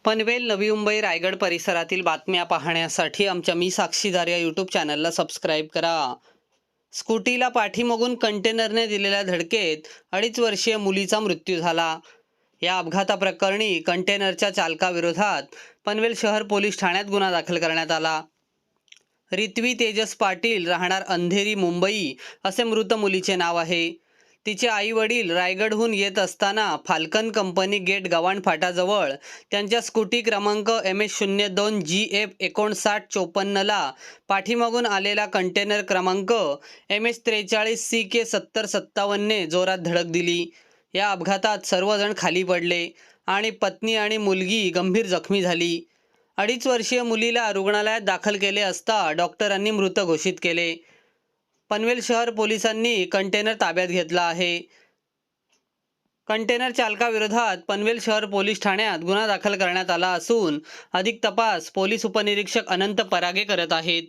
पनवेल, नवी मुंबई, रायगड परिसरातील बातम्या पाहण्यासाठी आमच्या मी साक्षीदार या यूट्यूब चॅनलला सबस्क्राईब करा. स्कूटीला पाठीमागून कंटेनरने दिलेल्या धडकेत 2.5 वर्षीय मुलीचा मृत्यू झाला. या अपघाताप्रकरणी कंटेनरच्या चालकाविरोधात पनवेल शहर पोलीस ठाण्यात गुन्हा दाखल करण्यात आला. रित्वी तेजस पाटील, राहणार अंधेरी, मुंबई असे मृत मुलीचे नाव आहे. तिचे आई वडील रायगडहून येत असताना फाल्कन कंपनी गेट गव्हाण फाटाजवळ त्यांच्या स्कूटी क्रमांक MS02GF 5954 ला पाठीमागून आलेला कंटेनर क्रमांक MS43CK 7057 ने जोरात धडक दिली. या अपघातात सर्वजण खाली पडले आणि पत्नी आणि मुलगी गंभीर जखमी झाली. 2.5 वर्षीय मुलीला रुग्णालयात दाखल केले असता डॉक्टरांनी मृत घोषित केले. पनवेल शहर पोलिसांनी कंटेनर ताब्यात घेतला आहे. कंटेनर चालकाविरोधात पनवेल शहर पोलीस ठाण्यात गुन्हा दाखल करण्यात आला असून अधिक तपास पोलीस उपनिरीक्षक अनंत परागे करत आहेत.